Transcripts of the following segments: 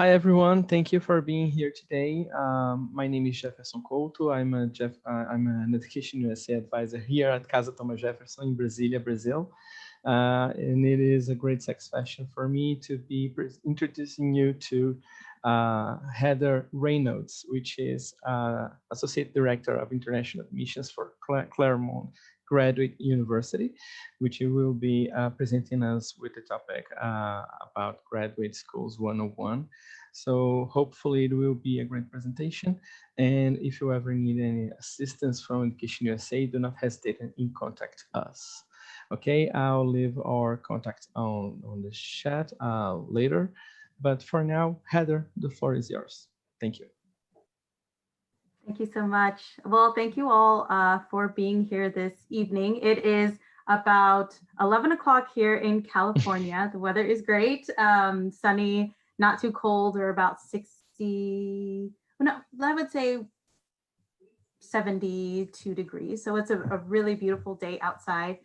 Hi everyone, thank you for being here today. My name is Jefferson Couto. I'm an EducationUSA advisor here at Casa Thomas Jefferson in Brasília, Brazil. And it is a great satisfaction for me to be introducing you to Heather Reynolds, which is Associate Director of International Admissions for Claremont Graduate University, which will be presenting us with the topic about Graduate Schools 101. So hopefully it will be a great presentation. And if you ever need any assistance from Education USA, do not hesitate in contact us. Okay, I'll leave our contact on the chat later. But for now, Heather, the floor is yours. Thank you. Thank you so much. Well, thank you all for being here this evening. It is about 11 o'clock here in California. The weather is great, sunny, not too cold, or about 60, no, I would say 72 degrees. So it's a really beautiful day outside.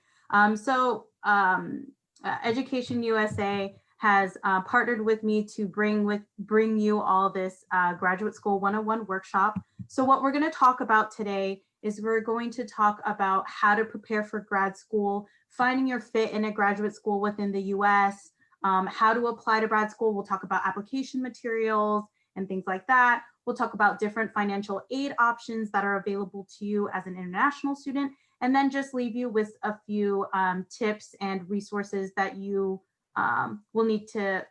Education USA has partnered with me to bring you all this Graduate School 101 workshop. So what we're going to talk about today is we're going to talk about how to prepare for grad school, finding your fit in a graduate school within the US, how to apply to grad school. We'll talk about application materials and things like that. We'll talk about different financial aid options that are available to you as an international student, and then just leave you with a few tips and resources that you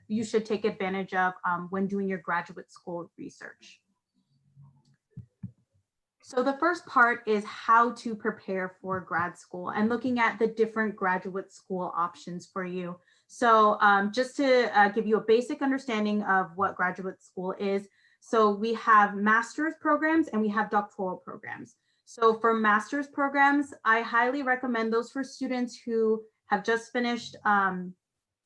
you should take advantage of when doing your graduate school research. So the first part is how to prepare for grad school and looking at the different graduate school options for you. So just to give you a basic understanding of what graduate school is. So we have master's programs and we have doctoral programs. So for master's programs, I highly recommend those for students who have just finished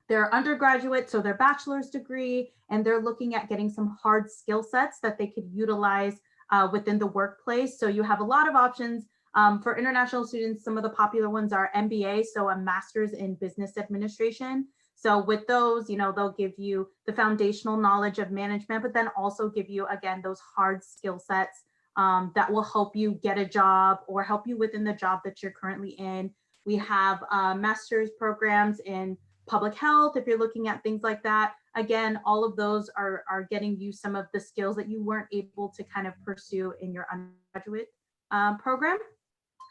their undergraduate, so their bachelor's degree, and they're looking at getting some hard skill sets that they could utilize within the workplace. So you have a lot of options. For international students, some of the popular ones are MBA, so a master's in business administration. So with those, they'll give you the foundational knowledge of management, but then also give you, again, those hard skill sets that will help you get a job or help you within the job that you're currently in. We have master's programs in public health, if you're looking at things like that. Again, all of those are getting you some of the skills that you weren't able to kind of pursue in your undergraduate program.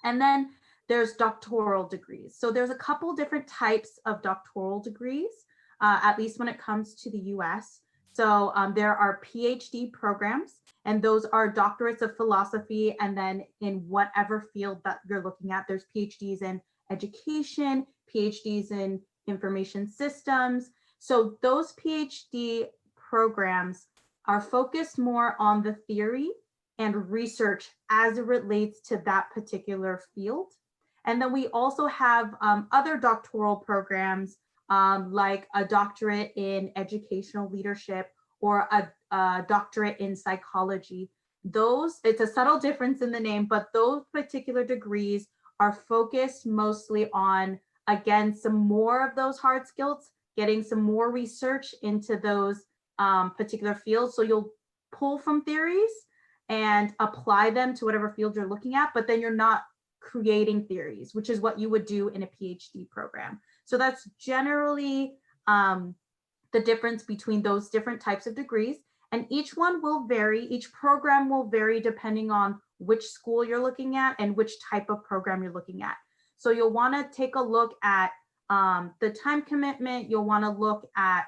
And then there's doctoral degrees. So there's a couple different types of doctoral degrees, at least when it comes to the US. So there are PhD programs, and those are doctorates of philosophy. And then in whatever field that you're looking at, there's PhDs in education, PhDs in information systems. So those PhD programs are focused more on the theory and research as it relates to that particular field. And then we also have other doctoral programs like a doctorate in educational leadership or a doctorate in psychology. Those, it's a subtle difference in the name, but those particular degrees are focused mostly on, again, some more of those hard skills, getting some more research into those particular fields. So you'll pull from theories and apply them to whatever field you're looking at, but then you're not creating theories, which is what you would do in a PhD program. So that's generally the difference between those different types of degrees. And each one will vary, each program will vary depending on which school you're looking at and which type of program you're looking at. So you'll want to take a look at the time commitment. You'll want to look at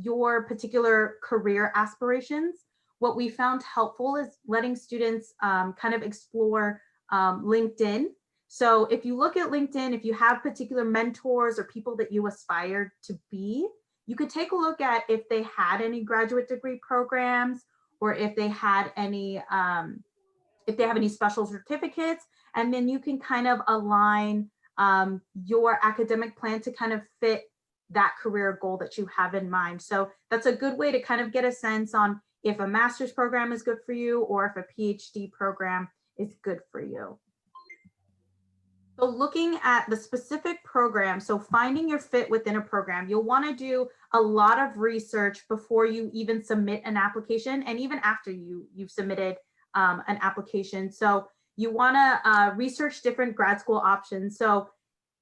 your particular career aspirations. What we found helpful is letting students kind of explore LinkedIn. So if you look at LinkedIn, if you have particular mentors or people that you aspire to be, you could take a look at if they had any graduate degree programs or if they had any, if they have any special certificates, and then you can kind of align your academic plan to kind of fit that career goal that you have in mind. So that's a good way to kind of get a sense on if a master's program is good for you or if a PhD program is good for you. So looking at the specific program, so finding your fit within a program, you'll want to do a lot of research before you even submit an application, and even after you've submitted an application. So you want to research different grad school options. So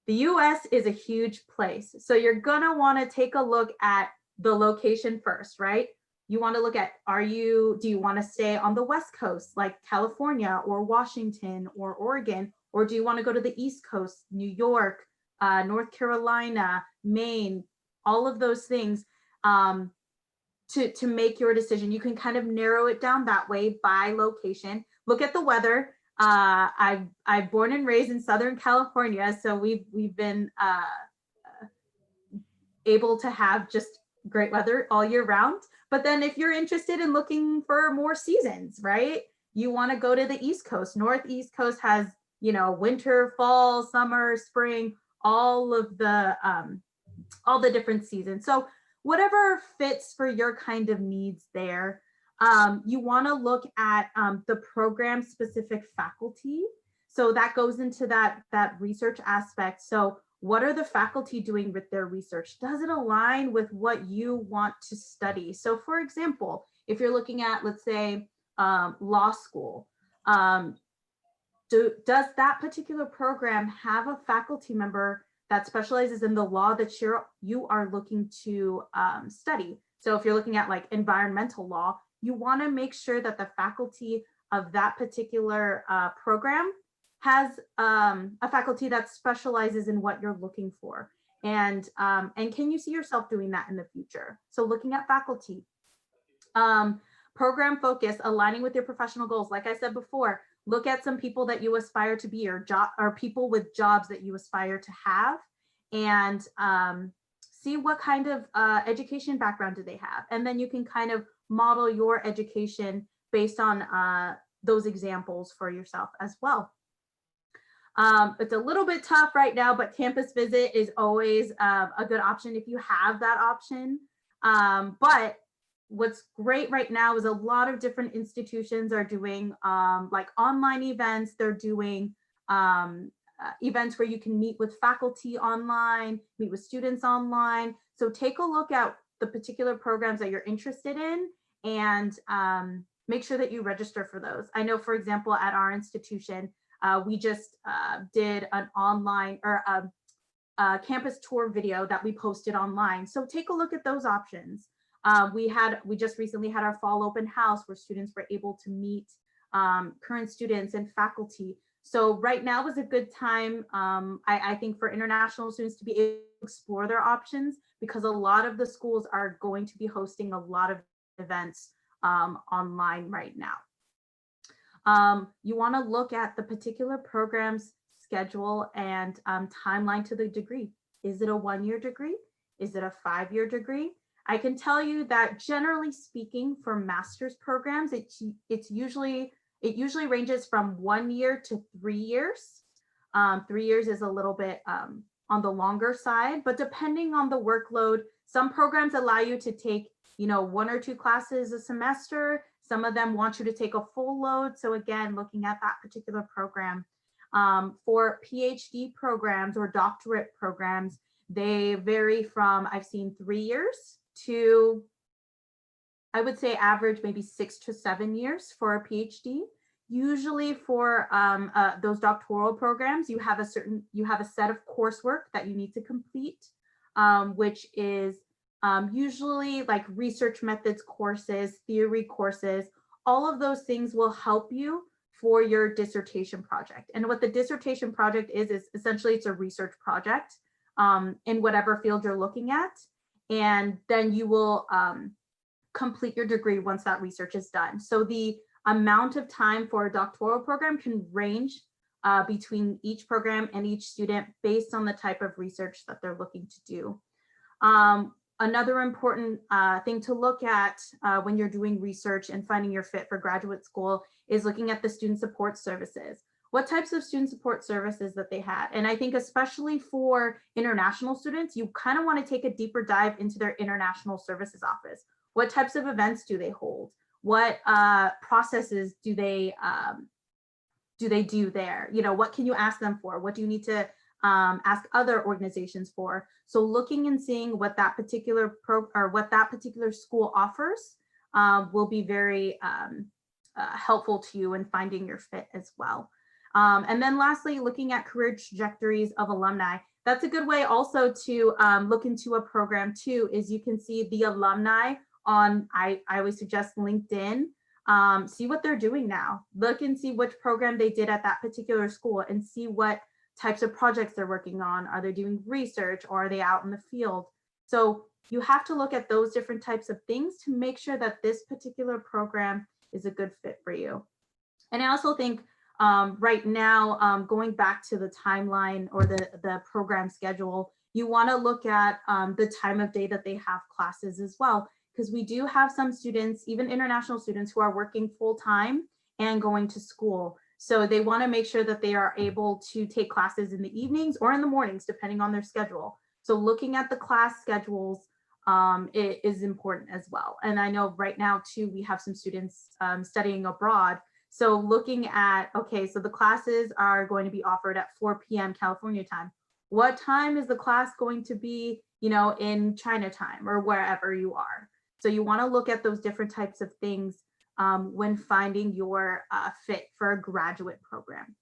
the US is a huge place. So you're going to want to take a look at the location first, right? You want to look at, do you want to stay on the West Coast, like California or Washington or Oregon? Or do you want to go to the East Coast, New York, North Carolina, Maine, all of those things to make your decision? You can kind of narrow it down that way by location. Look at the weather. I'm born and raised in Southern California, so we've been able to have just great weather all year round. But then if you're interested in looking for more seasons, right? You want to go to the East Coast. Northeast Coast has, winter, fall, summer, spring, all the different seasons. So whatever fits for your kind of needs there. You want to look at the program specific faculty. So that goes into that research aspect. So what are the faculty doing with their research? Does it align with what you want to study? So for example, if you're looking at, let's say, law school, does that particular program have a faculty member that specializes in the law that you are looking to study? So if you're looking at like environmental law, you want to make sure that the faculty of that particular program has a faculty that specializes in what you're looking for. And can you see yourself doing that in the future? So looking at faculty, program focus, aligning with your professional goals. Like I said before, look at some people that you aspire to be, or people with jobs that you aspire to have, and see what kind of education background do they have. And then you can kind of model your education based on those examples for yourself as well. It's a little bit tough right now, but campus visit is always a good option if you have that option. But what's great right now is a lot of different institutions are doing like online events. They're doing events where you can meet with faculty online, meet with students online. So take a look at the particular programs that you're interested in, and make sure that you register for those. I know, for example, at our institution, we just did an online or a campus tour video that we posted online. So take a look at those options. We just recently had our fall open house where students were able to meet current students and faculty. So right now is a good time, I think, for international students to be able to explore their options, because a lot of the schools are going to be hosting a lot of events online right now. You want to look at the particular program's schedule and timeline to the degree. Is it a 1-year degree? Is it a 5-year degree? I can tell you that generally speaking, for master's programs, it usually ranges from 1 year to 3 years. 3 years is a little bit on the longer side, but depending on the workload, some programs allow you to take 1 or 2 classes a semester. Some of them want you to take a full load. So again, looking at that particular program. For PhD programs or doctorate programs, they vary from, I've seen 3 years to, I would say, average maybe 6 to 7 years for a PhD. Usually for those doctoral programs, you have a set of coursework that you need to complete, which is usually like research methods courses, theory courses. All of those things will help you for your dissertation project. And what the dissertation project is essentially it's a research project in whatever field you're looking at. And then you will complete your degree once that research is done. So the amount of time for a doctoral program can range between each program and each student based on the type of research that they're looking to do. Another important thing to look at when you're doing research and finding your fit for graduate school is looking at the student support services. What types of student support services that they had. And I think especially for international students, you kind of want to take a deeper dive into their international services office. What types of events do they hold? What processes do they do they do there? You know, what can you ask them for? What do you need to ask other organizations for? So looking and seeing what that particular school offers will be very helpful to you in finding your fit as well. And then lastly, looking at career trajectories of alumni. That's a good way also to look into a program too, is you can see the alumni on, I always suggest LinkedIn. See what they're doing now. Look and see which program they did at that particular school and see what types of projects they're working on. Are they doing research or are they out in the field? So you have to look at those different types of things to make sure that this particular program is a good fit for you. And I also think right now, going back to the timeline or the program schedule, you want to look at the time of day that they have classes as well, because we do have some students, even international students, who are working full time and going to school. So they want to make sure that they are able to take classes in the evenings or in the mornings, depending on their schedule. So looking at the class schedules is important as well. And I know right now too, we have some students studying abroad. So looking at, okay, so the classes are going to be offered at 4 p.m. California time. What time is the class going to be, you know, in China time or wherever you are? So you want to look at those different types of things when finding your fit for a graduate program.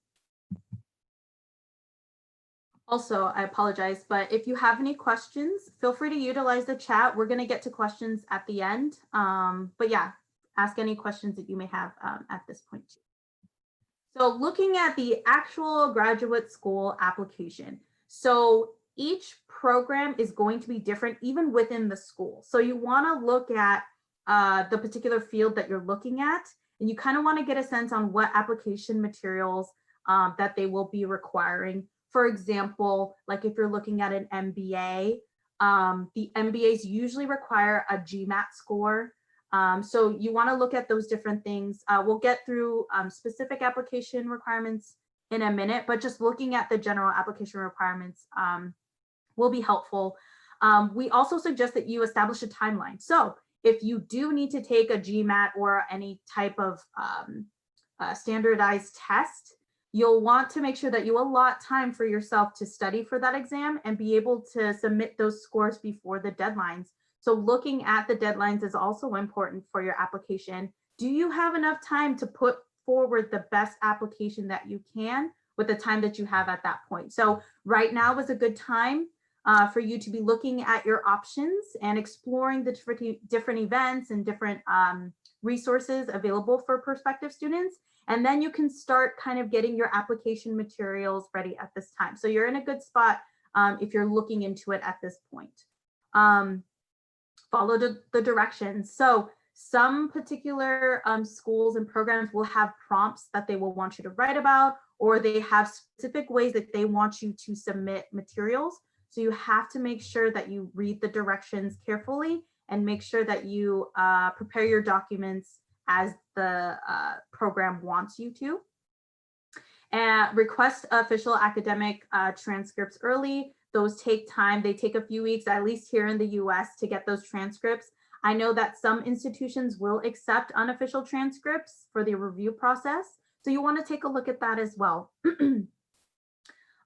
Also, I apologize, but if you have any questions, feel free to utilize the chat. We're going to get to questions at the end. But yeah, ask any questions that you may have at this point too. So looking at the actual graduate school application. So each program is going to be different even within the school. So you want to look at the particular field that you're looking at, and you kind of want to get a sense on what application materials that they will be requiring. For example, like if you're looking at an MBA, the MBAs usually require a GMAT score. So you want to look at those different things. We'll get through specific application requirements in a minute, but just looking at the general application requirements will be helpful. We also suggest that you establish a timeline. So if you do need to take a GMAT or any type of standardized test, you'll want to make sure that you allot time for yourself to study for that exam and be able to submit those scores before the deadlines. So looking at the deadlines is also important for your application. Do you have enough time to put forward the best application that you can with the time that you have at that point? So right now is a good time for you to be looking at your options and exploring the different events and different resources available for prospective students. And then you can start kind of getting your application materials ready at this time. So you're in a good spot if you're looking into it at this point. Follow the directions. So some particular schools and programs will have prompts that they will want you to write about, or they have specific ways that they want you to submit materials. So you have to make sure that you read the directions carefully and make sure that you prepare your documents as the program wants you to. And request official academic transcripts early. Those take time. They take a few weeks, at least here in the US, to get those transcripts. I know that some institutions will accept unofficial transcripts for the review process. So you want to take a look at that as well.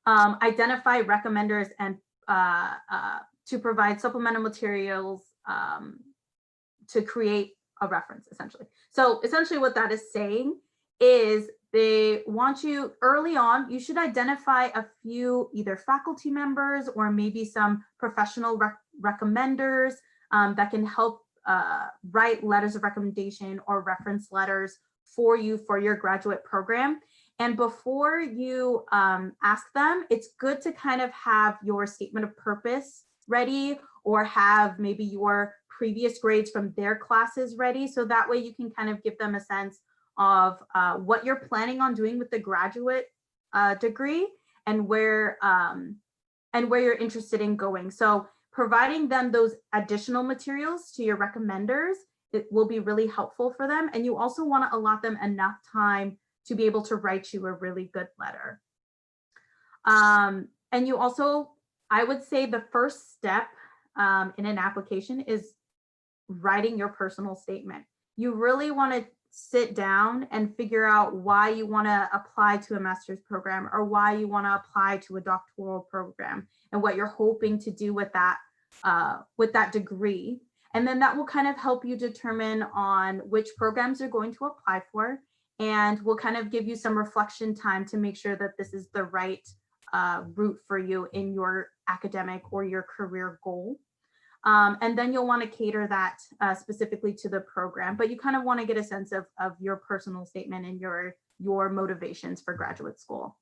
Identify recommenders and to provide supplemental materials to create a reference, essentially. So essentially what that is saying is they want you early on, you should identify a few either faculty members or maybe some professional recommenders that can help write letters of recommendation or reference letters for you for your graduate program. And before you ask them, it's good to kind of have your statement of purpose ready or have maybe your previous grades from their classes ready. So that way you can kind of give them a sense of what you're planning on doing with the graduate degree and where you're interested in going. So providing them those additional materials to your recommenders, it will be really helpful for them. And you also want to allot them enough time to be able to write you a really good letter. And you also, I would say the first step in an application is writing your personal statement. You really want to sit down and figure out why you want to apply to a master's program or why you want to apply to a doctoral program and what you're hoping to do with that degree. And then that will kind of help you determine on which programs you're going to apply for, and will kind of give you some reflection time to make sure that this is the right route for you in your academic or your career goal. And then you'll want to cater that specifically to the program, but you kind of want to get a sense of your personal statement and your motivations for graduate school.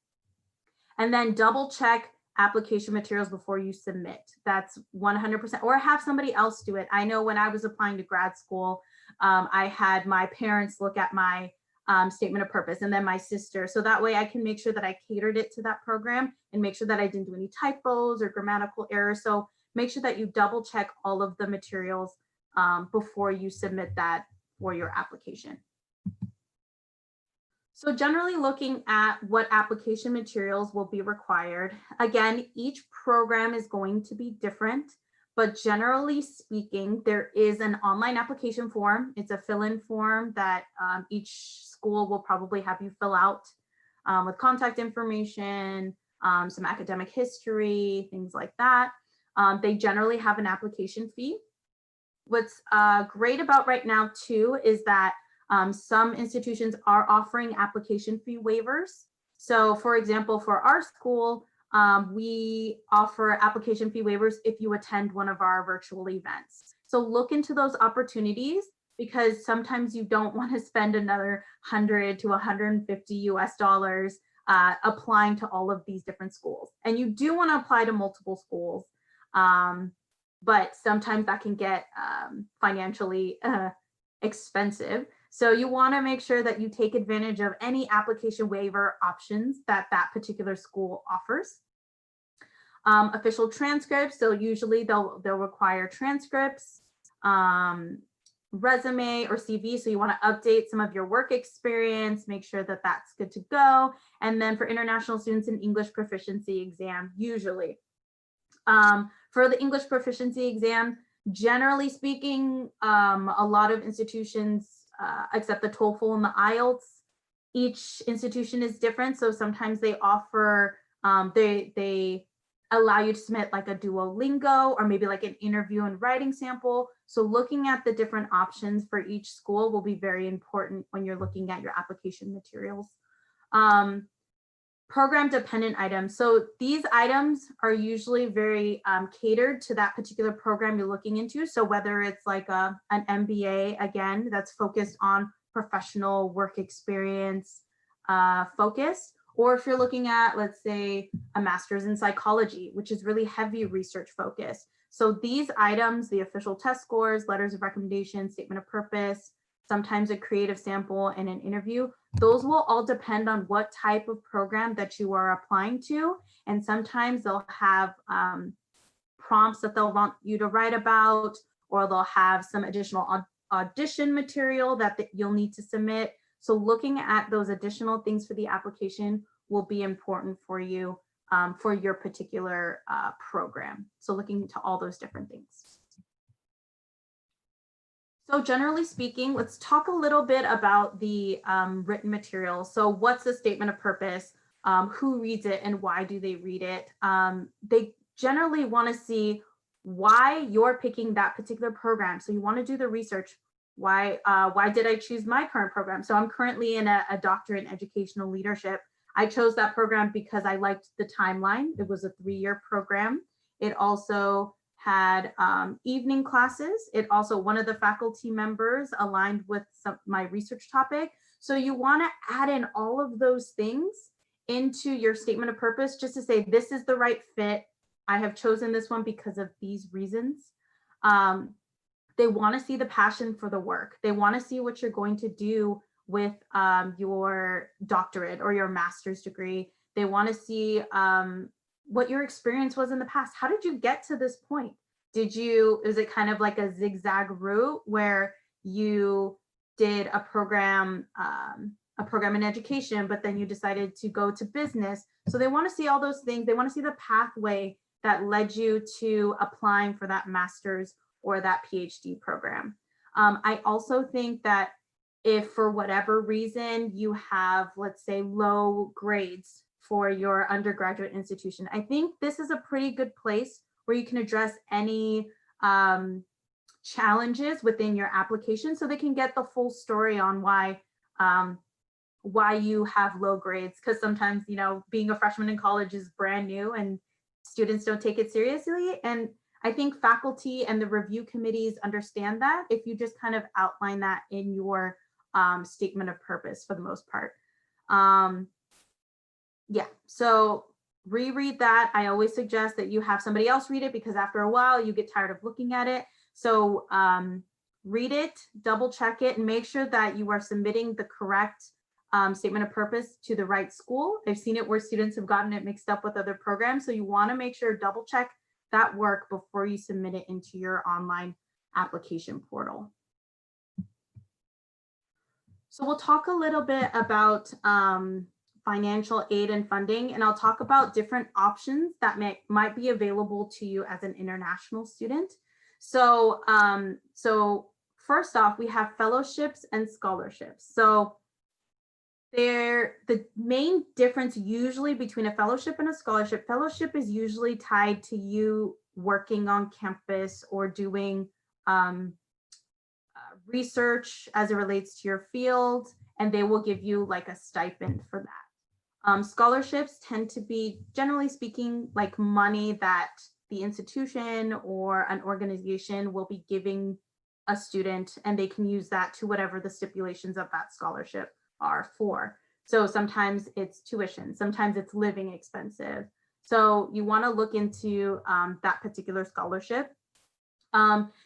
And then double check application materials before you submit. That's 100%, or have somebody else do it. I know when I was applying to grad school, I had my parents look at my statement of purpose, and then my sister. So that way I can make sure that I catered it to that program and make sure that I didn't do any typos or grammatical errors. So make sure that you double check all of the materials before you submit that for your application. So generally looking at what application materials will be required. Again, each program is going to be different, but generally speaking, there is an online application form. It's a fill-in form that each school will probably have you fill out with contact information, some academic history, things like that. They generally have an application fee. What's great about right now too is that some institutions are offering application fee waivers. So for example, for our school, we offer application fee waivers if you attend one of our virtual events. So look into those opportunities, because sometimes you don't want to spend another $100 to $150 applying to all of these different schools. And you do want to apply to multiple schools, but sometimes that can get financially expensive. So you want to make sure that you take advantage of any application waiver options that that particular school offers. Official transcripts, so usually they'll require transcripts, resume or CV, so you want to update some of your work experience, make sure that that's good to go. And then for international students, an English proficiency exam usually. For the English proficiency exam, generally speaking, a lot of institutions accept the TOEFL and the IELTS. Each institution is different, so sometimes they offer, they allow you to submit like a Duolingo or maybe like an interview and writing sample. So looking at the different options for each school will be very important when you're looking at your application materials. Program dependent items. So these items are usually very catered to that particular program you're looking into. So whether it's like an MBA, again, that's focused on professional work experience focused, or if you're looking at, let's say, a master's in psychology, which is really heavy research focused. So these items, the official test scores, letters of recommendation, statement of purpose, sometimes a creative sample and an interview, those will all depend on what type of program that you are applying to. And sometimes they'll have prompts that they'll want you to write about, or they'll have some additional audition material that you'll need to submit. So looking at those additional things for the application will be important for you for your particular program. So looking into all those different things. So generally speaking, let's talk a little bit about the written material. So what's the statement of purpose? Who reads it and why do they read it? They generally want to see why you're picking that particular program. So you want to do the research. Why did I choose my current program? So I'm currently in a doctorate in educational leadership. I chose that program because I liked the timeline. It was a 3-year program. It also had evening classes. It also, one of the faculty members aligned with my research topic. So you want to add in all of those things into your statement of purpose, just to say, this is the right fit. I have chosen this one because of these reasons. They want to see the passion for the work. They want to see what you're going to do with your doctorate or your master's degree. They want to see what your experience was in the past. How did you get to this point? Is it kind of like a zigzag route where you did a program in education, but then you decided to go to business? So they want to see all those things. They want to see the pathway that led you to applying for that master's or that PhD program. I also think that if for whatever reason you have, let's say, low grades for your undergraduate institution, I think this is a pretty good place where you can address any challenges within your application so they can get the full story on why you have low grades. Because sometimes, you know, being a freshman in college is brand new and students don't take it seriously. And I think faculty and the review committees understand that if you just kind of outline that in your statement of purpose for the most part. Yeah, so reread that. I always suggest that you have somebody else read it because after a while you get tired of looking at it. So read it, double check it, and make sure that you are submitting the correct statement of purpose to the right school. I've seen it where students have gotten it mixed up with other programs. So you want to make sure double check that work before you submit it into your online application portal. So we'll talk a little bit about financial aid and funding, and I'll talk about different options that might be available to you as an international student. So, so first off, we have fellowships and scholarships. So the main difference usually between a fellowship and a scholarship, fellowship is usually tied to you working on campus or doing research as it relates to your field, and they will give you like a stipend for that. Scholarships tend to be, generally speaking, like money that the institution or an organization will be giving a student, and they can use that to whatever the stipulations of that scholarship are for. So sometimes it's tuition, sometimes it's living expenses. So you want to look into that particular scholarship.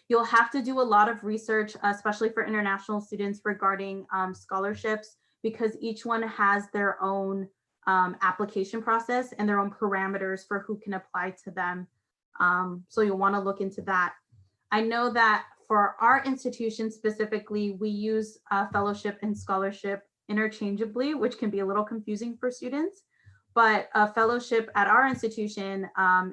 You'll have to do a lot of research, especially for international students, regarding scholarships, because each one has their own application process and their own parameters for who can apply to them. So you'll want to look into that. I know that for our institution specifically, we use fellowship and scholarship interchangeably, which can be a little confusing for students. But a fellowship at our institution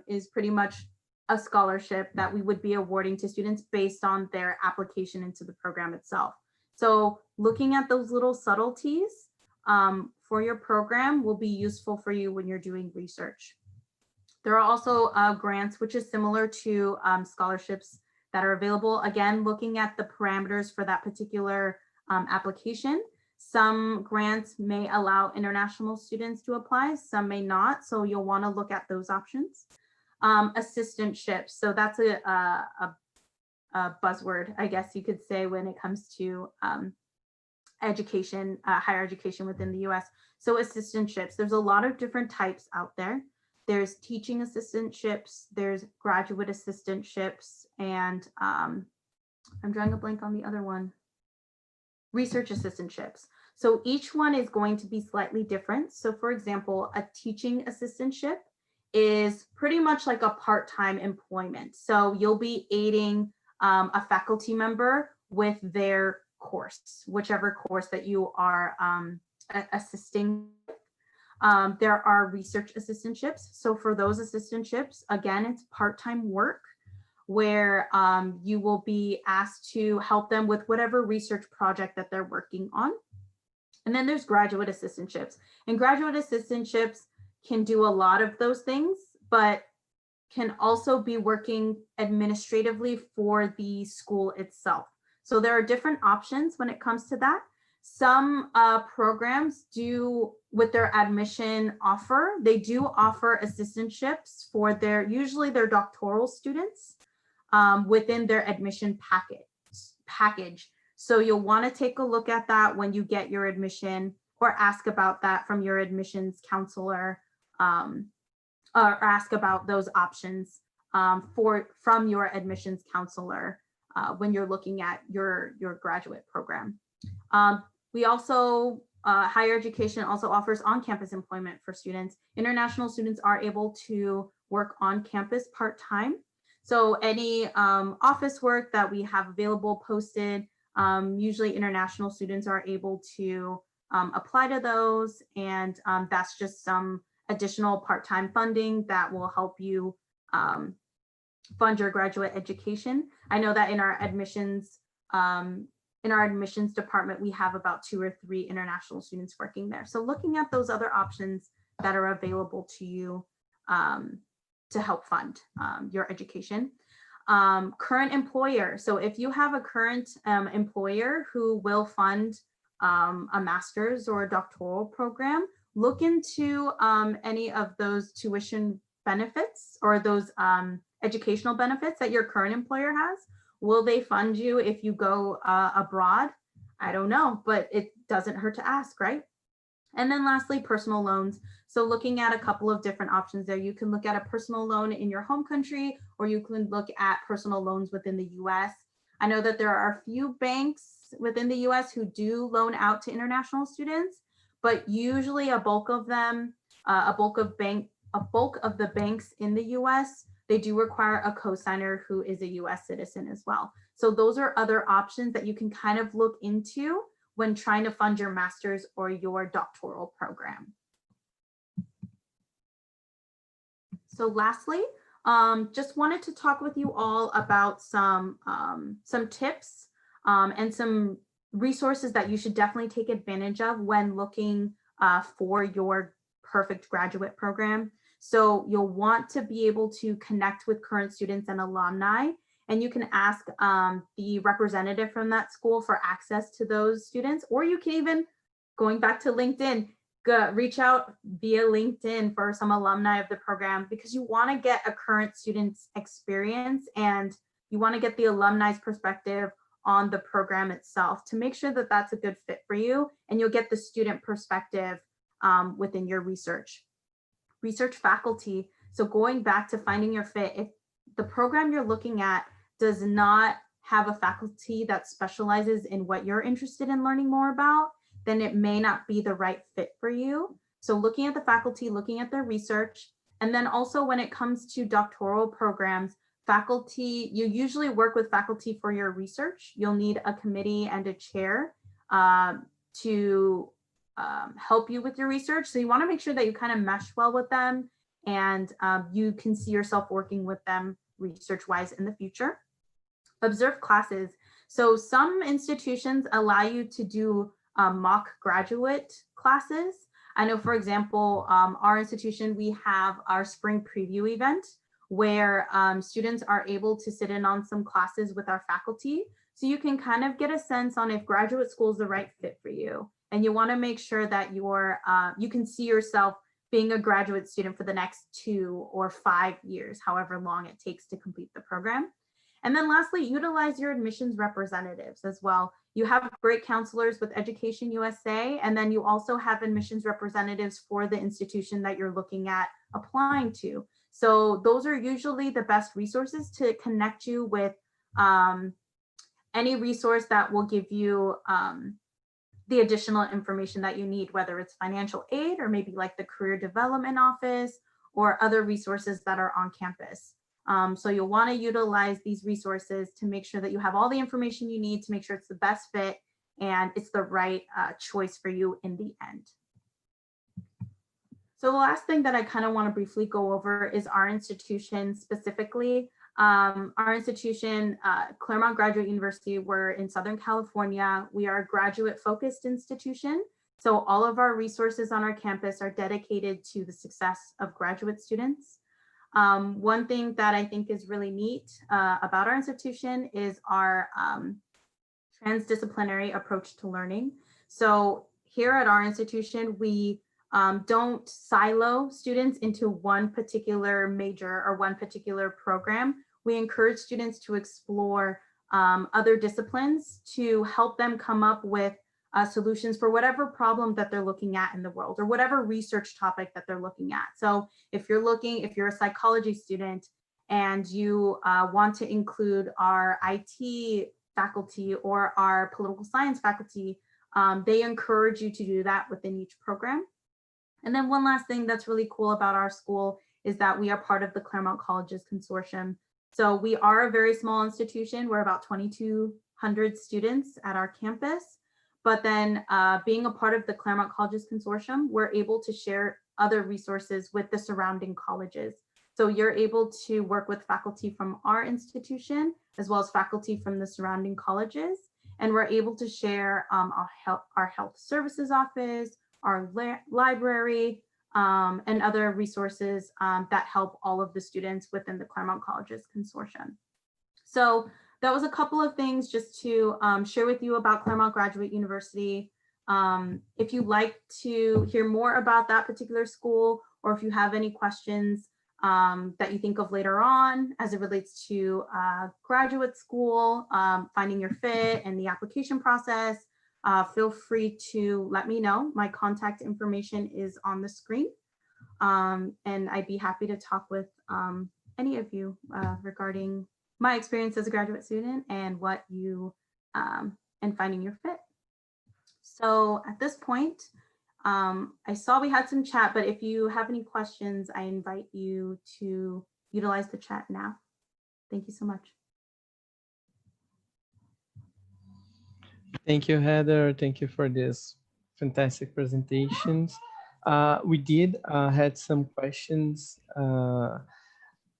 is pretty much a scholarship that we would be awarding to students based on their application into the program itself. So looking at those little subtleties for your program will be useful for you when you're doing research. There are also grants, which is similar to scholarships that are available. Again, looking at the parameters for that particular application. Some grants may allow international students to apply, some may not. So you'll want to look at those options. Assistantships. So that's a buzzword, I guess you could say, when it comes to education, higher education within the US. So assistantships, there's a lot of different types out there. There's teaching assistantships, there's graduate assistantships, and I'm drawing a blank on the other one. Research assistantships. So each one is going to be slightly different. So for example, a teaching assistantship is pretty much like a part-time employment. So you'll be aiding a faculty member with their course, whichever course that you are assisting. There are research assistantships. So for those assistantships, again, it's part-time work where you will be asked to help them with whatever research project that they're working on. And then there's graduate assistantships. And graduate assistantships can do a lot of those things, but can also be working administratively for the school itself. So there are different options when it comes to that. Some programs do, with their admission offer, they do offer assistantships for usually their doctoral students within their admission package. So you'll want to take a look at that when you get your admission, or ask about that from your admissions counselor, or ask about those options from your admissions counselor when you're looking at your graduate program. We also, higher education also offers on-campus employment for students. International students are able to work on campus part-time. So any office work that we have available posted, usually international students are able to apply to those, and that's just some additional part-time funding that will help you fund your graduate education. I know that in our admissions in our admissions department, we have about 2 or 3 international students working there. So looking at those other options that are available to you to help fund your education. Current employer. So if you have a current employer who will fund a master's or a doctoral program, look into any of those tuition benefits or those educational benefits that your current employer has. Will they fund you if you go abroad? I don't know, but it doesn't hurt to ask, right? And then lastly, personal loans. So looking at a couple of different options there, you can look at a personal loan in your home country, or you can look at personal loans within the US. I know that there are a few banks within the US who do loan out to international students, but usually a bulk of them, a bulk of the banks in the US, they do require a cosigner who is a US citizen as well. So those are other options that you can kind of look into when trying to fund your master's or your doctoral program. So lastly, just wanted to talk with you all about some tips and some resources that you should definitely take advantage of when looking for your perfect graduate program. So you'll want to be able to connect with current students and alumni, and you can ask the representative from that school for access to those students, or you can even, going back to LinkedIn, reach out via LinkedIn for some alumni of the program, because you want to get a current student's experience and you want to get the alumni's perspective on the program itself to make sure that that's a good fit for you, and you'll get the student perspective within your research. Research faculty. So going back to finding your fit, if the program you're looking at does not have a faculty that specializes in what you're interested in learning more about, then it may not be the right fit for you. So looking at the faculty, looking at their research, and then also when it comes to doctoral programs, faculty, you usually work with faculty for your research. You'll need a committee and a chair to help you with your research. So you want to make sure that you kind of mesh well with them, and you can see yourself working with them research-wise in the future. Observe classes. So some institutions allow you to do mock graduate classes. I know, for example, our institution, we have our spring preview event where students are able to sit in on some classes with our faculty. So you can kind of get a sense on if graduate school is the right fit for you. And you want to make sure that you can see yourself being a graduate student for the next 2 or 5 years, however long it takes to complete the program. And then lastly, utilize your admissions representatives as well. You have great counselors with EducationUSA, and then you also have admissions representatives for the institution that you're looking at applying to. So those are usually the best resources to connect you with any resource that will give you the additional information that you need, whether it's financial aid or maybe like the career development office or other resources that are on campus. So you'll want to utilize these resources to make sure that you have all the information you need to make sure it's the best fit and it's the right choice for you in the end. So the last thing that I kind of want to briefly go over is our institution specifically. Our institution, Claremont Graduate University, we're in Southern California. We are a graduate focused institution. So all of our resources on our campus are dedicated to the success of graduate students. One thing that I think is really neat about our institution is our transdisciplinary approach to learning. So here at our institution, we don't silo students into one particular major or one particular program. We encourage students to explore other disciplines to help them come up with solutions for whatever problem that they're looking at in the world or whatever research topic that they're looking at. So if you're a psychology student and you want to include our IT faculty or our political science faculty, they encourage you to do that within each program. And then one last thing that's really cool about our school is that we are part of the Claremont Colleges Consortium. So we are a very small institution. We're about 2,200 students at our campus. But then being a part of the Claremont Colleges Consortium, we're able to share other resources with the surrounding colleges. So you're able to work with faculty from our institution, as well as faculty from the surrounding colleges. And we're able to share our health services office, our library, and other resources that help all of the students within the Claremont Colleges Consortium. So that was a couple of things just to share with you about Claremont Graduate University. If you'd like to hear more about that particular school, or if you have any questions that you think of later on as it relates to graduate school, finding your fit and the application process, feel free to let me know. My contact information is on the screen. And I'd be happy to talk with any of you regarding my experience as a graduate student and what you and finding your fit. So at this point, I saw we had some chat, but if you have any questions, I invite you to utilize the chat now. Thank you so much. Thank you, Heather. Thank you for this fantastic presentations. We did had some questions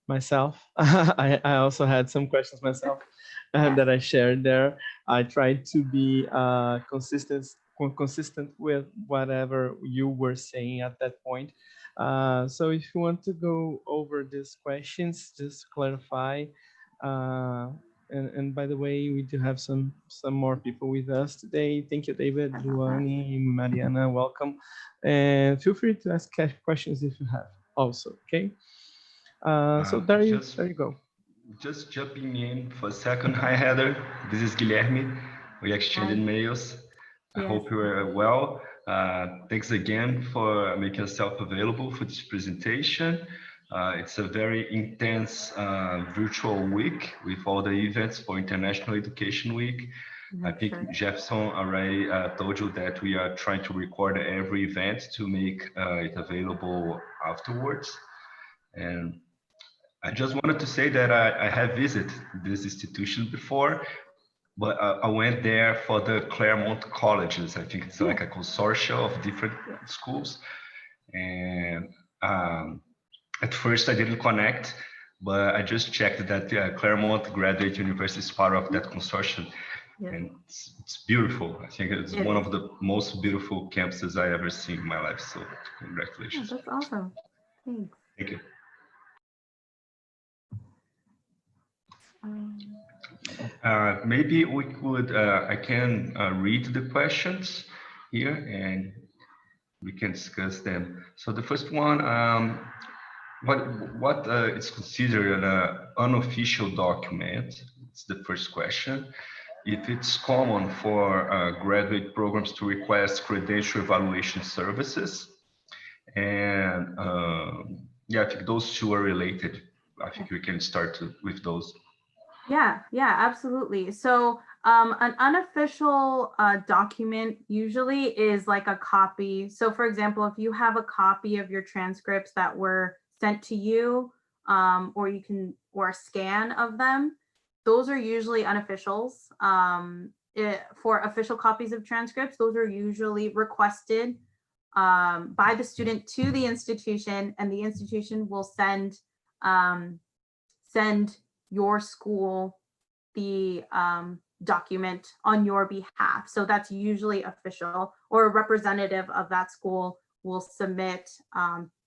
myself. I also had some questions myself that I shared there. I tried to be consistent with whatever you were saying at that point. So if you want to go over these questions, just clarify. And by the way, we do have some more people with us today. Thank you, David, Luani, Mariana, welcome. And feel free to ask questions if you have also, okay? So there you go. Just jumping in for a second. Hi, Heather. This is Guilherme. We exchanged mails. I hope you are well. Thanks again for making yourself available for this presentation. It's a very intense virtual week with all the events for International Education Week. I think Jefferson already told you that we are trying to record every event to make it available afterwards. And I just wanted to say that I have visited this institution before, but I went there for the Claremont colleges. I think it's like a consortium of different schools. And at first I didn't connect, but I just checked that Claremont Graduate University is part of that consortium. And it's beautiful. I think it's one of the most beautiful campuses I ever seen in my life. So congratulations. That's awesome. Thanks. Thank you. Maybe we could, I can read the questions here and we can discuss them. So the first one, what is considered an unofficial document? It's the first question. If it's common for graduate programs to request credential evaluation services. And yeah, I think those two are related. I think we can start with those. Yeah, absolutely. So an unofficial document usually is like a copy. So for example, if you have a copy of your transcripts that were sent to you, or a scan of them, those are usually unofficials. For official copies of transcripts, those are usually requested by the student to the institution, and the institution will send your school the document on your behalf. So that's usually official, or a representative of that school will submit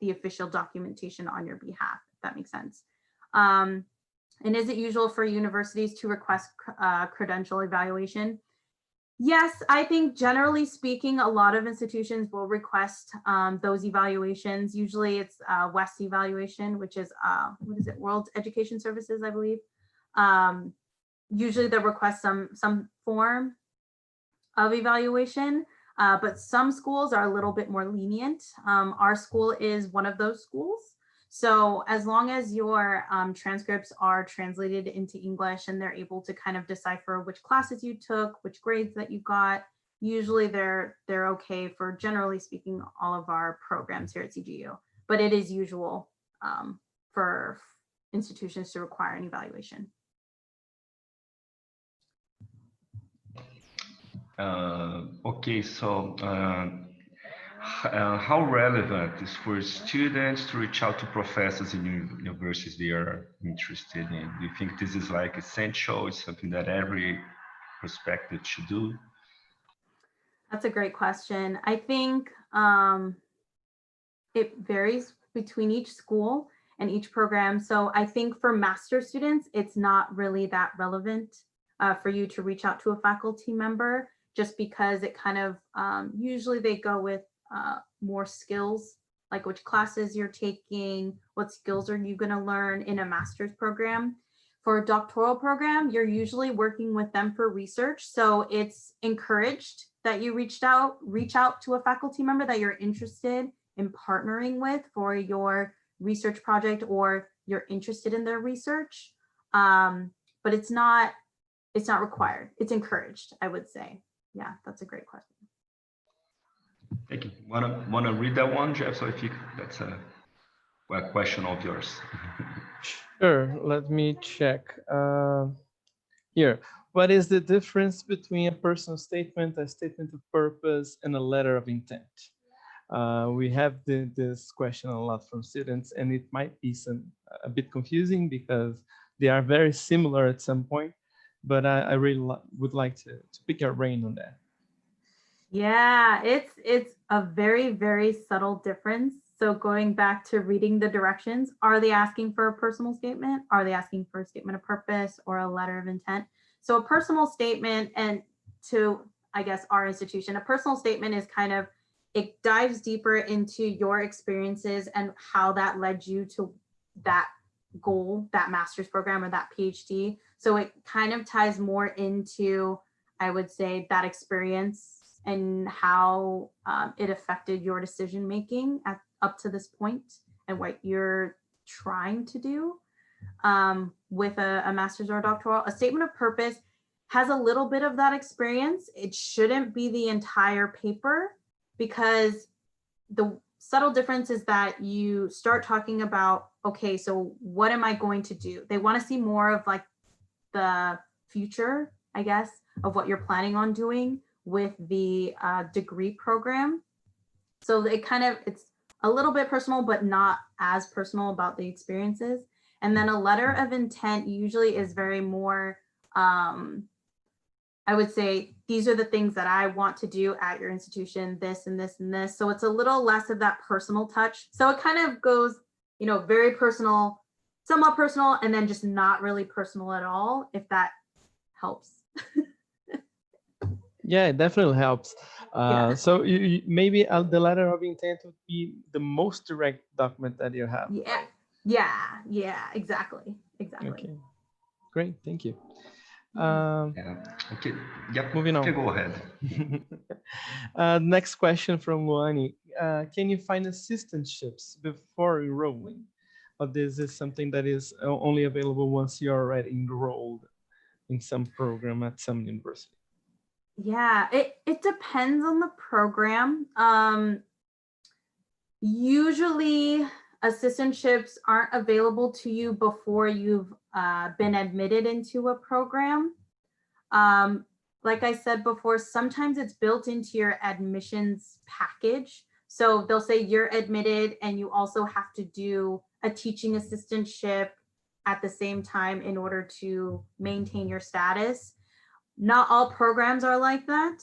the official documentation on your behalf, if that makes sense. And is it usual for universities to request credential evaluation? Yes, I think generally speaking, a lot of institutions will request those evaluations. Usually it's WES evaluation, which is, what is it, World Education Services, I believe. Usually they'll request some form of evaluation, but some schools are a little bit more lenient. Our school is one of those schools. So as long as your transcripts are translated into English and they're able to kind of decipher which classes you took, which grades that you got, usually they're okay for, generally speaking, all of our programs here at CGU. But it is usual for institutions to require an evaluation. Okay, so how relevant is for students to reach out to professors in universities they are interested in? Do you think this is like essential? It's something that every perspective to do? That's a great question. I think it varies between each school and each program. So I think for master students, it's not really that relevant for you to reach out to a faculty member, just because it kind of, usually they go with more skills, like which classes you're taking, what skills are you gonna learn in a master's program. For a doctoral program, you're usually working with them for research. So it's encouraged that you reach out to a faculty member that you're interested in partnering with for your research project, or you're interested in their research. But it's not required. It's encouraged, I would say. Yeah, that's a great question. Thank you. Wanna read that one, Jeff? So if you, that's a question of yours. Sure, let me check. Here, what is the difference between a personal statement, a statement of purpose, and a letter of intent? We have this question a lot from students, and it might be a bit confusing because they are very similar at some point, but I really would like to pick your brain on that. Yeah, it's a very, very subtle difference. So going back to reading the directions, are they asking for a personal statement? Are they asking for a statement of purpose or a letter of intent? So a personal statement, and to, I guess, our institution, a personal statement is kind of, it dives deeper into your experiences and how that led you to that goal, that master's program or that PhD. So it kind of ties more into, I would say, that experience and how it affected your decision making up to this point and what you're trying to do with a master's or a doctoral. A statement of purpose has a little bit of that experience. It shouldn't be the entire paper, because the subtle difference is that you start talking about, okay, so what am I going to do? They want to see more of like the future, I guess, of what you're planning on doing with the degree program. So it's a little bit personal, but not as personal about the experiences. And then a letter of intent usually is very more, I would say, these are the things that I want to do at your institution, this and this and this. So it's a little less of that personal touch. So it kind of goes, very personal, somewhat personal, and then just not really personal at all, if that helps. Yeah, it definitely helps. So maybe the letter of intent would be the most direct document that you have. Yeah, exactly. Okay, great, thank you. Okay, yep. Moving on. Okay, go ahead. Next question from Luani. Can you find assistantships before enrolling? Or this is something that is only available once you're already enrolled in some program at some university? Yeah, it depends on the program. Usually assistantships aren't available to you before you've been admitted into a program. Like I said before, sometimes it's built into your admissions package. So they'll say you're admitted and you also have to do a teaching assistantship at the same time in order to maintain your status. Not all programs are like that.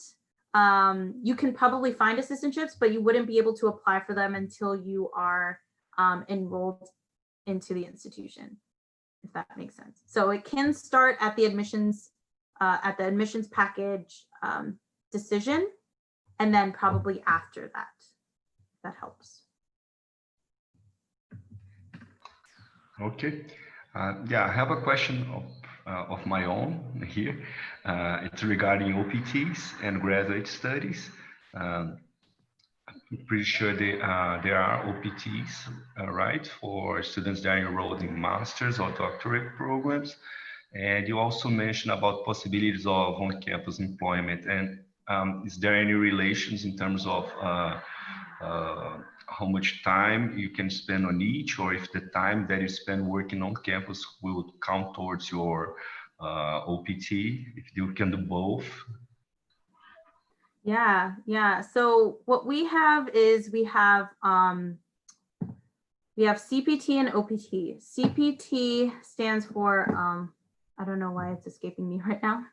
You can probably find assistantships, but you wouldn't be able to apply for them until you are enrolled into the institution, if that makes sense. So it can start at the admissions package decision, and then probably after that, if that helps. Okay. Yeah, I have a question of my own here. It's regarding OPTs and graduate studies. I'm pretty sure there are OPTs, right, for students that are enrolled in master's or doctorate programs. And you also mentioned about possibilities of on-campus employment. And is there any relations in terms of how much time you can spend on each, or if the time that you spend working on campus will count towards your OPT, if you can do both? Yeah. So what we have is we have CPT and OPT. CPT stands for, I don't know why it's escaping me right now.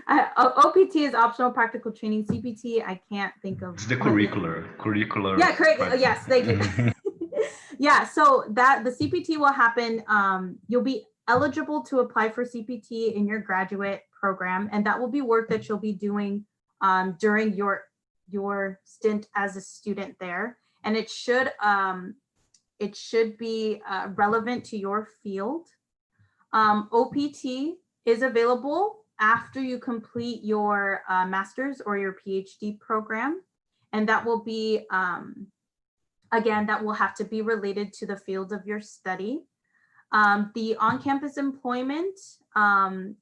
OPT is optional practical training. CPT, I can't think of. It's the curricular. Yeah, correct. Yes, thank you. Yeah, so that the CPT will happen. You'll be eligible to apply for CPT in your graduate program, and that will be work that you'll be doing during your stint as a student there. And it should be relevant to your field. OPT is available after you complete your master's or your PhD program, and that will be again, that will have to be related to the field of your study. The on-campus employment,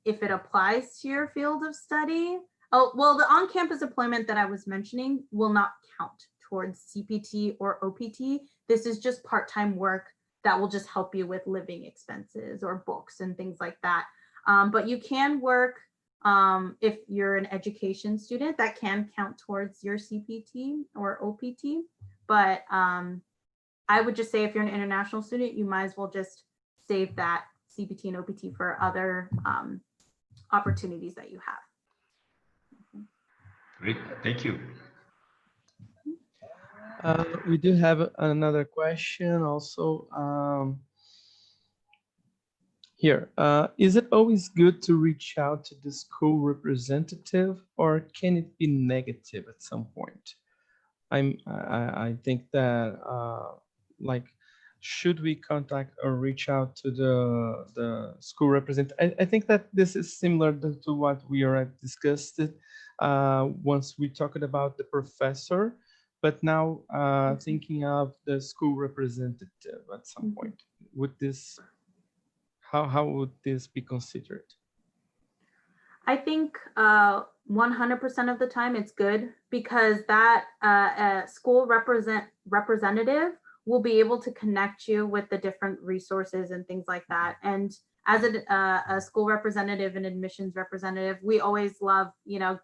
if it applies to your field of study, the on-campus employment that I was mentioning will not count towards CPT or OPT. This is just part-time work that will just help you with living expenses or books and things like that. But you can work, if you're an education student, that can count towards your CPT or OPT. But I would just say if you're an international student, you might as well just save that CPT and OPT for other opportunities that you have. Great, thank you. We do have another question also. Here, is it always good to reach out to the school representative, or can it be negative at some point? I think that like, should we contact or reach out to the school representative? I think that this is similar to what we already discussed once we talked about the professor, but now thinking of the school representative at some point. Would this, how would this be considered? I think 100% of the time it's good, because that school representative will be able to connect you with the different resources and things like that. And as a school representative and admissions representative, we always love,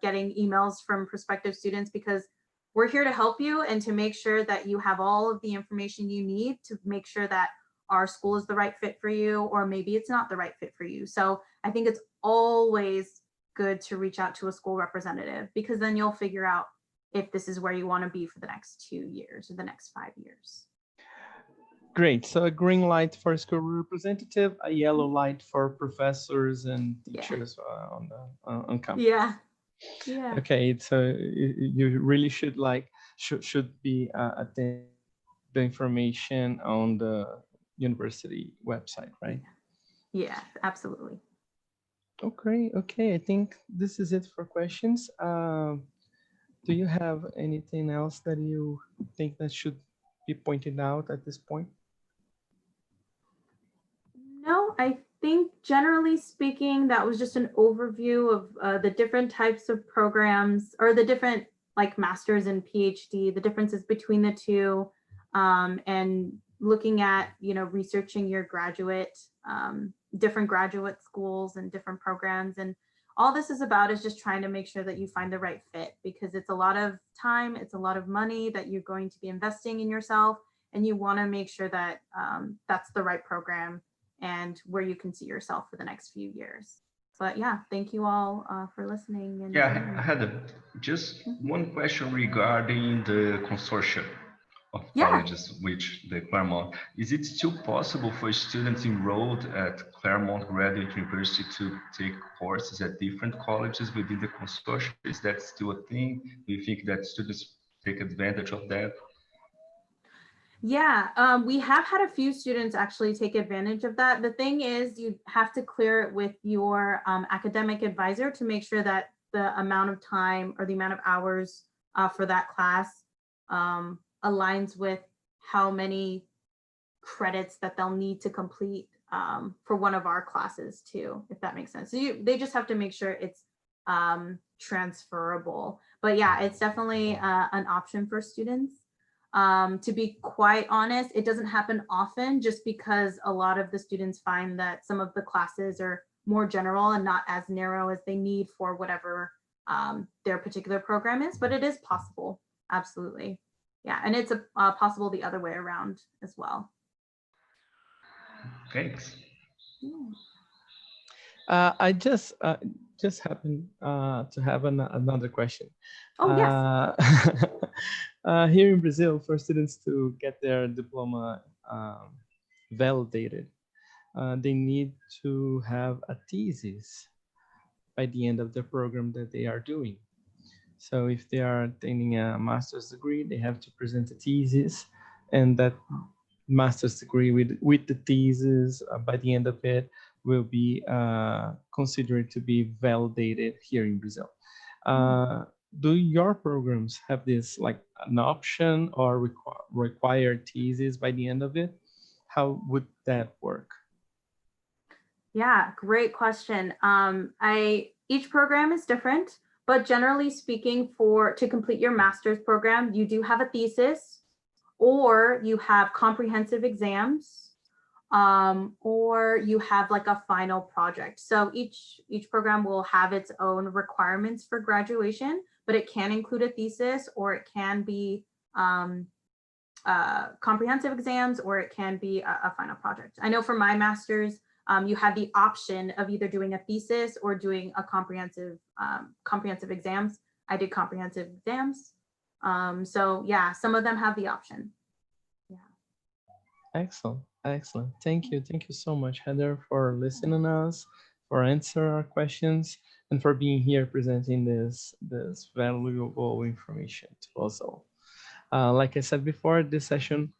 getting emails from prospective students, because we're here to help you and to make sure that you have all of the information you need to make sure that our school is the right fit for you, or maybe it's not the right fit for you. So I think it's always good to reach out to a school representative, because then you'll figure out if this is where you want to be for the next 2 years or the next 5 years. Great. So a green light for school representative, a yellow light for professors and teachers on campus. Yeah. Yeah. Okay. So you really should should be attend the information on the university website, right? Yeah, absolutely. Okay. Okay. I think this is it for questions. Do you have anything else that you think that should be pointed out at this point? No, I think generally speaking, that was just an overview of the different types of programs, or the different masters and PhD, the differences between the two, and looking at, researching your different graduate schools and different programs. And all this is about is just trying to make sure that you find the right fit, because it's a lot of time, it's a lot of money that you're going to be investing in yourself, and you want to make sure that that's the right program and where you can see yourself for the next few years. But yeah, thank you all for listening. And I had just one question regarding the consortium of colleges, which the Claremont. Is it still possible for students enrolled at Claremont Graduate University to take courses at different colleges within the consortium? Is that still a thing? Do you think that students take advantage of that? Yeah, we have had a few students actually take advantage of that. The thing is, you have to clear it with your academic advisor to make sure that the amount of time or the amount of hours for that class aligns with how many credits that they'll need to complete for one of our classes too, if that makes sense. So they just have to make sure it's transferable. But yeah, it's definitely an option for students. To be quite honest, it doesn't happen often, just because a lot of the students find that some of the classes are more general and not as narrow as they need for whatever their particular program is, but it is possible. Absolutely. Yeah, and it's possible the other way around as well. Thanks. I just just happen to have another question. Oh, yes. Here in Brazil, for students to get their diploma validated, they need to have a thesis by the end of the program that they are doing. So if they are attaining a master's degree, they have to present a thesis, and that master's degree with the thesis by the end of it will be considered to be validated here in Brazil. Do your programs have this like an option or require thesis by the end of it? How would that work? Yeah, great question. Each program is different, but generally speaking, to complete your master's program, you do have a thesis, or you have comprehensive exams, or you have like a final project. So each program will have its own requirements for graduation, but it can include a thesis, or it can be comprehensive exams, or it can be a final project. I know for my master's, you had the option of either doing a thesis or doing a comprehensive exams. I did comprehensive exams. So yeah, some of them have the option. Yeah. Excellent. Excellent. Thank you. Thank you so much, Heather, for listening to us, for answering our questions, and for being here presenting this valuable information to us all. Like I said before, this session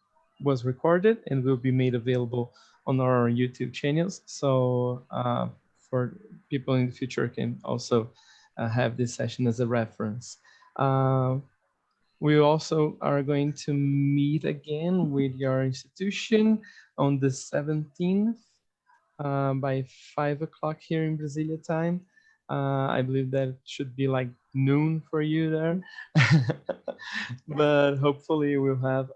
was recorded and will be made available on our YouTube channels. So for people in the future can also have this session as a reference. We also are going to meet again with your institution on the 17th by 5 o'clock here in Brasília time. I believe that should be like noon for you there. But hopefully we'll have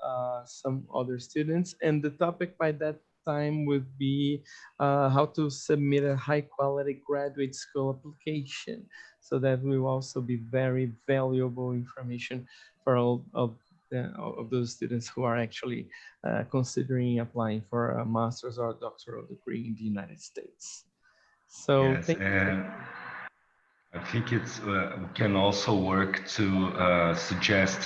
some other students. And the topic by that time would be how to submit a high quality graduate school application. So that will also be very valuable information for all of those students who are actually considering applying for a master's or doctoral degree in the United States. So yes, and I think it's we can also work to suggest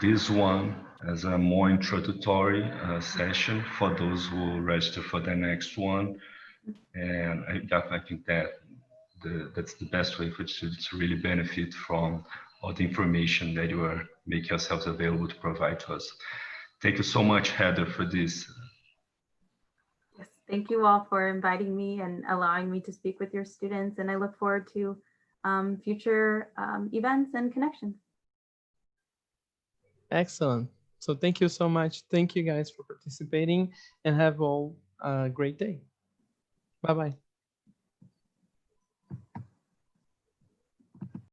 this one as a more introductory session for those who register for the next one. And I think that that's the best way for students to really benefit from all the information that you are making yourselves available to provide to us. Thank you so much, Heather, for this. Yes, thank you all for inviting me and allowing me to speak with your students. And I look forward to future events and connections. Excellent. So thank you so much. Thank you guys for participating, and have all a great day. Bye-bye.